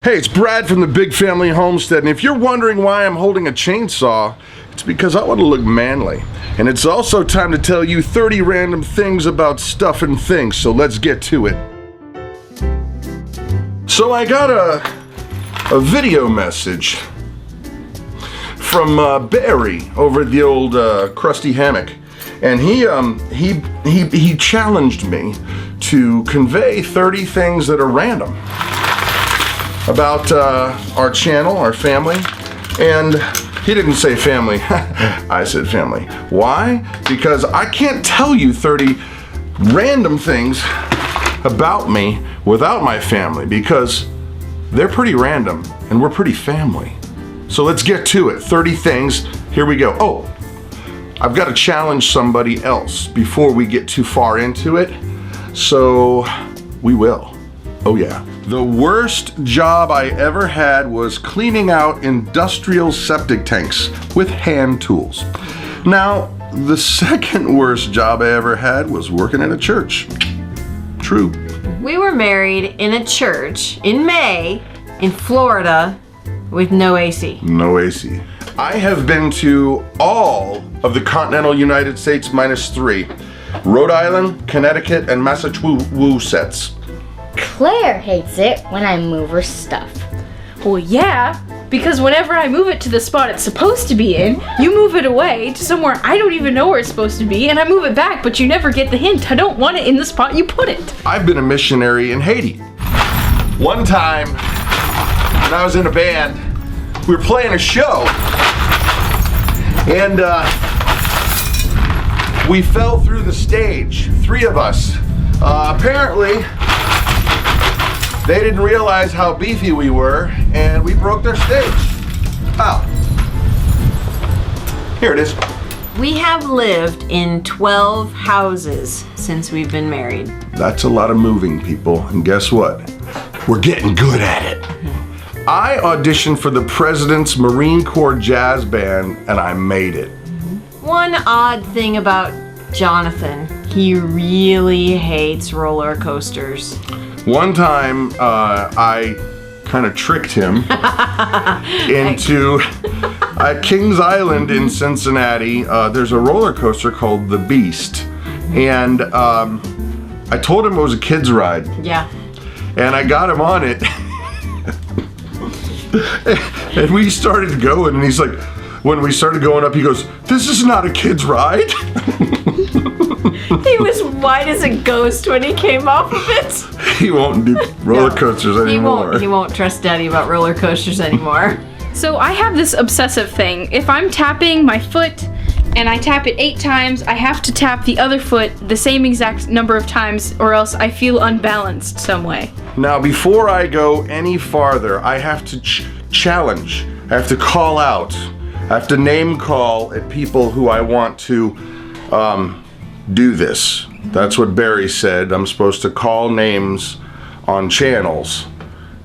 Hey, it's Brad from the Big Family Homestead, and if you're wondering why I'm holding a chainsaw, it's because I want to look manly. And it's also time to tell you 30 random things about stuff and things, so let's get to it. So I got a video message from Barry over at the old Krusty Hammock, and he challenged me to convey 30 things that are random about our channel, our family, and he didn't say family, I said family. Why? Because I can't tell you 30 random things about me without my family, because they're pretty random and we're pretty family. So let's get to it. 30 things, here we go. Oh, I've got to challenge somebody else before we get too far into it, so we will. Oh yeah. The worst job I ever had was cleaning out industrial septic tanks with hand tools. Now, the second worst job I ever had was working at a church. True. We were married in a church in May in Florida with no AC. No AC. I have been to all of the continental United States minus 3. Rhode Island, Connecticut, and Massachusetts. Claire hates it when I move her stuff. Well, yeah, because whenever I move it to the spot it's supposed to be in, you move it away to somewhere I don't even know where it's supposed to be, and I move it back, but you never get the hint. I don't want it in the spot you put it. I've been a missionary in Haiti. One time, when I was in a band, we were playing a show, and we fell through the stage, 3 of us. Apparently, they didn't realize how beefy we were, and we broke their stage. Oh. Here it is. We have lived in 12 houses since we've been married. That's a lot of moving, people, and guess what? We're getting good at it. I auditioned for the President's Marine Corps Jazz Band, and I made it. One odd thing about Jonathan, he really hates roller coasters. One time, I kind of tricked him into at Kings Island in Cincinnati. There's a roller coaster called The Beast, and I told him it was a kid's ride. Yeah. And I got him on it, and we started going. And he's like, when we started going up, he goes, "This is not a kid's ride." He was white as a ghost when he came off of it. He won't do roller coasters anymore. He won't trust Daddy about roller coasters anymore. So I have this obsessive thing. If I'm tapping my foot and I tap it 8 times, I have to tap the other foot the same exact number of times, or else I feel unbalanced some way. Now, before I go any farther, I have to challenge. I have to call out. I have to name call at people who I want to do this. That's what Barry said. I'm supposed to call names on channels.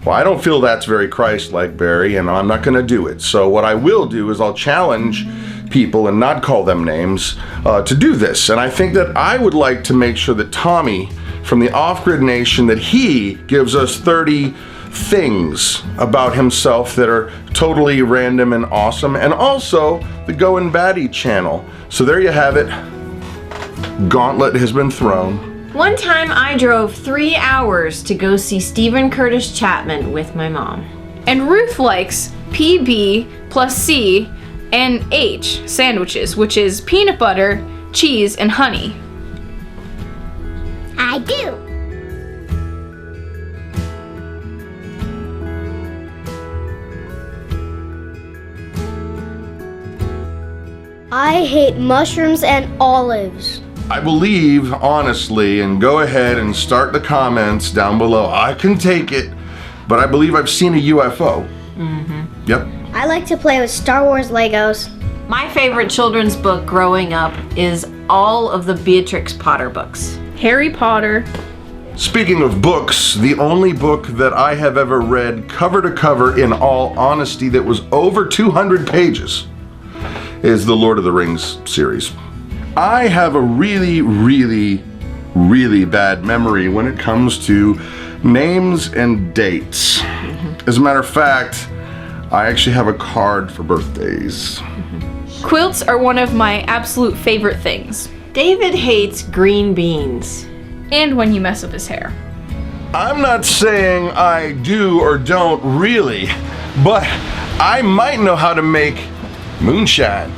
Well, I don't feel that's very Christ-like, Barry, and I'm not going to do it. So what I will do is I'll challenge people and not call them names to do this. And I think that I would like to make sure that Tommy from the Off-Grid Nation, that he gives us 30 things about himself that are totally random and awesome, and also the Goin' Batty channel. So there you have it. Gauntlet has been thrown. One time I drove 3 hours to go see Stephen Curtis Chapman with my mom. And Ruth likes PB plus C and H sandwiches, which is peanut butter, cheese, and honey. I do. I hate mushrooms and olives. I believe, honestly, and go ahead and start the comments down below. I can take it, but I believe I've seen a UFO. Mm-hmm. Yep. I like to play with Star Wars Legos. My favorite children's book growing up is all of the Beatrix Potter books. Harry Potter. Speaking of books, the only book that I have ever read cover to cover, in all honesty, that was over 200 pages is the Lord of the Rings series. I have a really, really, really bad memory when it comes to names and dates. Mm-hmm. As a matter of fact, I actually have a card for birthdays. Quilts are one of my absolute favorite things. David hates green beans. And when you mess up his hair. I'm not saying I do or don't really, but I might know how to make moonshine.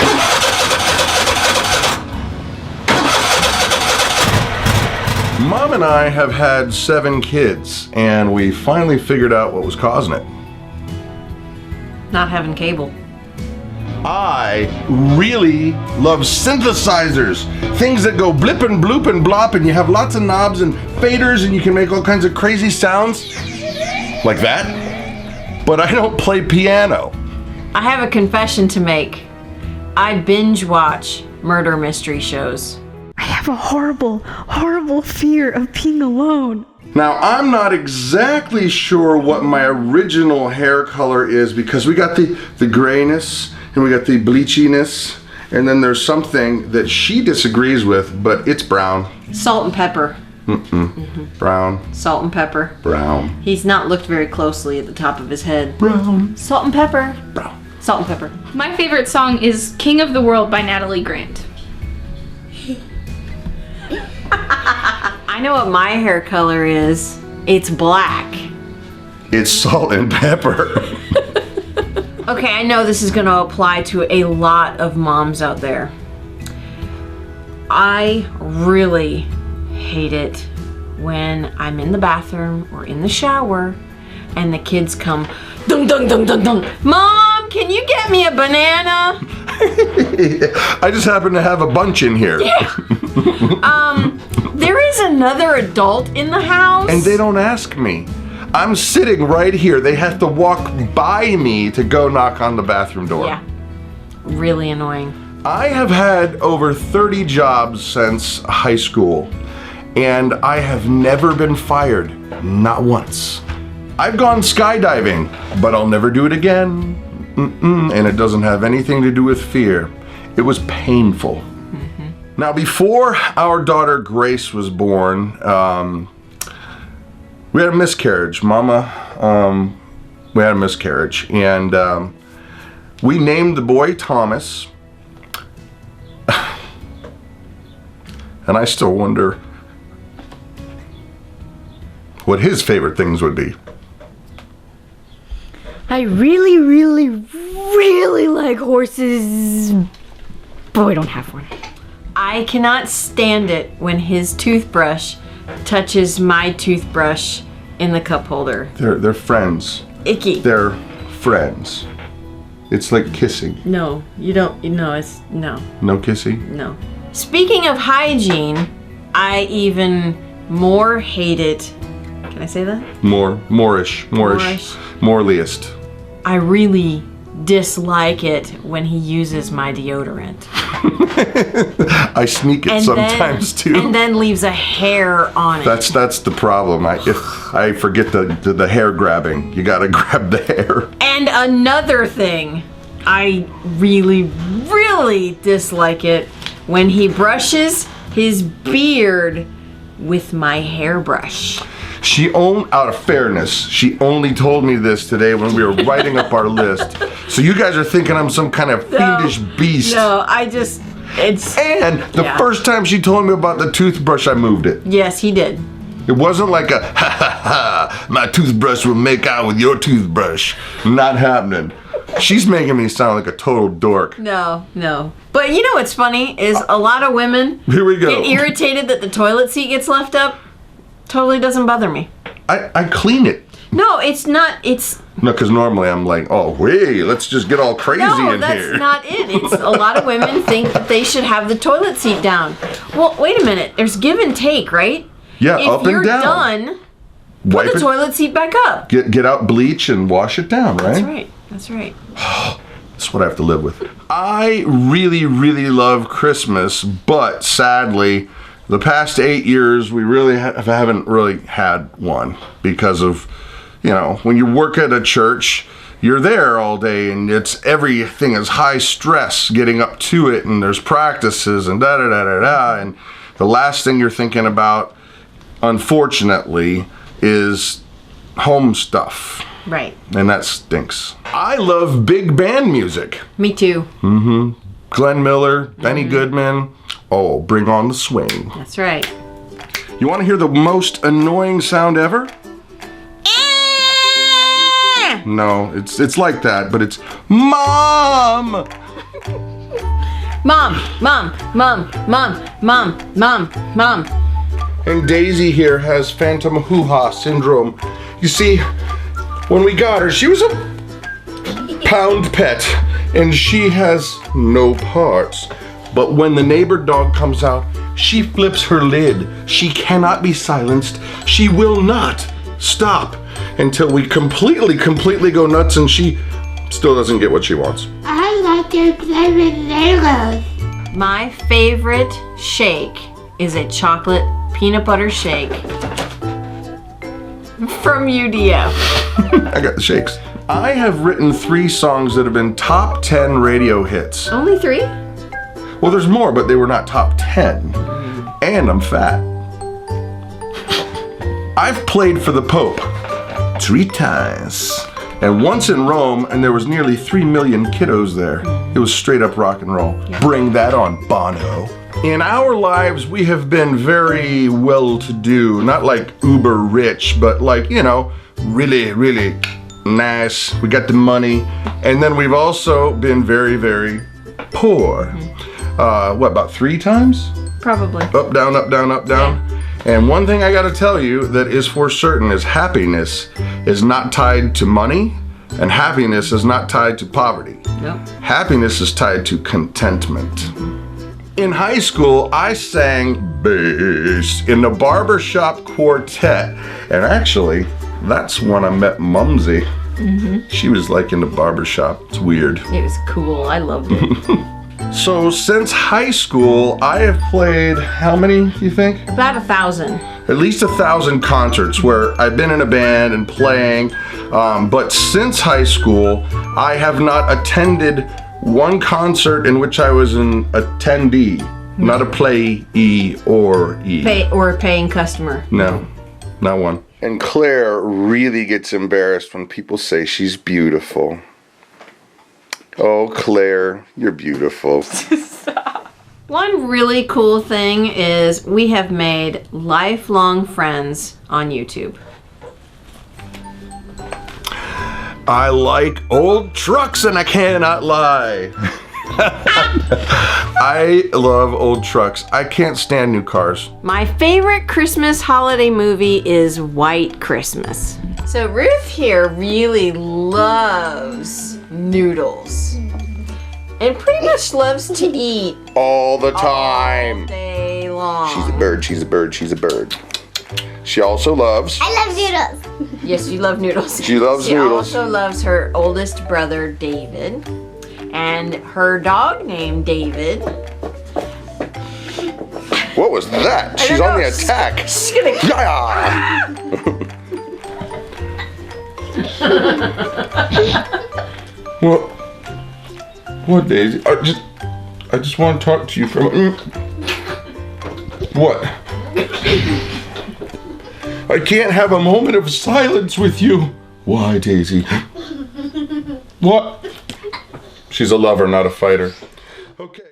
Mom and I have had 7 kids, and we finally figured out what was causing it. Not having cable. I really love synthesizers. Things that go blip and bloop and blop, and you have lots of knobs and faders, and you can make all kinds of crazy sounds. Like that. But I don't play piano. I have a confession to make. I binge watch murder mystery shows. I have a horrible, horrible fear of being alone. Now, I'm not exactly sure what my original hair color is, because we got the grayness and we got the bleachiness, and then there's something that she disagrees with, but it's brown. Salt and pepper. Brown. Salt and pepper. Brown. He's not looked very closely at the top of his head. Brown. Salt and pepper. Brown. Salt and pepper. My favorite song is King of the World by Natalie Grant. I know what my hair color is. It's black. It's salt and pepper. Okay, I know this is going to apply to a lot of moms out there. I really hate it when I'm in the bathroom or in the shower and the kids come, dun dun dun dun dun. Mom, can you get me a banana? I just happen to have a bunch in here. There is another adult in the house. And they don't ask me. I'm sitting right here. They have to walk by me to go knock on the bathroom door. Yeah, really annoying. I have had over 30 jobs since high school, and I have never been fired, not once. I've gone skydiving, but I'll never do it again. And it doesn't have anything to do with fear. It was painful. Now, before our daughter Grace was born, we had a miscarriage. Mama, we had a miscarriage, and we named the boy Thomas. And I still wonder what his favorite things would be. I really, really, really like horses, but we don't have one. I cannot stand it when his toothbrush touches my toothbrush in the cup holder. They're friends. Icky. They're friends. It's like kissing. No, you don't. No, it's no. No kissing? No. Speaking of hygiene, I even more hate it. Can I say that? Moreish. Moreliest. I really dislike it when he uses my deodorant. I sneak it sometimes too. And then leaves a hair on it. That's the problem. If I forget the hair grabbing, you gotta grab the hair. And another thing, I really, really dislike it when he brushes his beard with my hairbrush. Out of fairness, she only told me this today when we were writing up our list. So you guys are thinking I'm some kind of fiendish beast. No, And the first time she told me about the toothbrush, I moved it. Yes, he did. It wasn't like a, ha, my toothbrush will make out with your toothbrush. Not happening. She's making me sound like a total dork. No. But you know what's funny is a lot of women Here we go. get irritated that the toilet seat gets left up. Totally doesn't bother me. I clean it. No, it's not. No, because normally I'm like, oh, wait, let's just get all crazy No, in that's here. not it. It's a lot of women think that they should have the toilet seat down. Well, wait a minute. There's give and take, right? Yeah, if up and you're down. done, Wipe put the it, toilet seat back up. get out bleach and wash it down, right? That's right. That's what I have to live with. I really, really love Christmas, but sadly, the past 8 years, we really haven't really had one because of, when you work at a church, you're there all day and everything is high stress getting up to it, and there's practices and da-da-da-da-da, and the last thing you're thinking about, unfortunately, is home stuff. Right. And that stinks. I love big band music. Me too. Glenn Miller, Benny Goodman. Oh, bring on the swing. That's right. You want to hear the most annoying sound ever? No, it's like that, but it's Mom! Mom, mom, mom, mom, mom, mom, mom. And Daisy here has phantom hoo-ha syndrome. You see, when we got her, she was a pound pet, and she has no parts. But when the neighbor dog comes out, she flips her lid. She cannot be silenced. She will not stop until we completely go nuts, and she still doesn't get what she wants. I like to play with Legos. My favorite shake is a chocolate peanut butter shake from UDF. I got the shakes. I have written 3 songs that have been top 10 radio hits. Only 3? Well, there's more, but they were not top 10. And I'm fat. I've played for the Pope 3 times. And once in Rome, and there was nearly 3 million kiddos there. It was straight up rock and roll. Yeah. Bring that on, Bono. In our lives, we have been very well-to-do. Not like uber rich, but like, you know, really nice. We got the money. And then we've also been very poor. What, about 3 times? Probably. Up, down, up, down, up, down. Yeah. And one thing I gotta tell you that is for certain is happiness is not tied to money, and happiness is not tied to poverty. Nope. Happiness is tied to contentment. In high school, I sang bass in the barbershop quartet. And actually, that's when I met Mumsy. She was like in the barbershop. It's weird. It was cool. I loved it. So since high school, I have played how many, you think? About 1,000. At least 1,000 concerts where I've been in a band and playing. But since high school, I have not attended one concert in which I was an attendee, not a playee or Or a paying customer. No, not one. And Claire really gets embarrassed when people say she's beautiful. Oh, Claire, you're beautiful. One really cool thing is we have made lifelong friends on YouTube. I like old trucks and I cannot lie. I love old trucks. I can't stand new cars. My favorite Christmas holiday movie is White Christmas. So Ruth here really loves noodles. And pretty much loves to eat All the time. all day long. She's a bird, she's a bird, she's a bird. She also loves... I love noodles. Yes, you love noodles. She loves noodles. She also loves her oldest brother, David, and her dog named David. What was that? She's on the attack. She's gonna... Yeah. What, Daisy? I just want to talk to you for a minute. What? I can't have a moment of silence with you. Why, Daisy? What? She's a lover, not a fighter. Okay.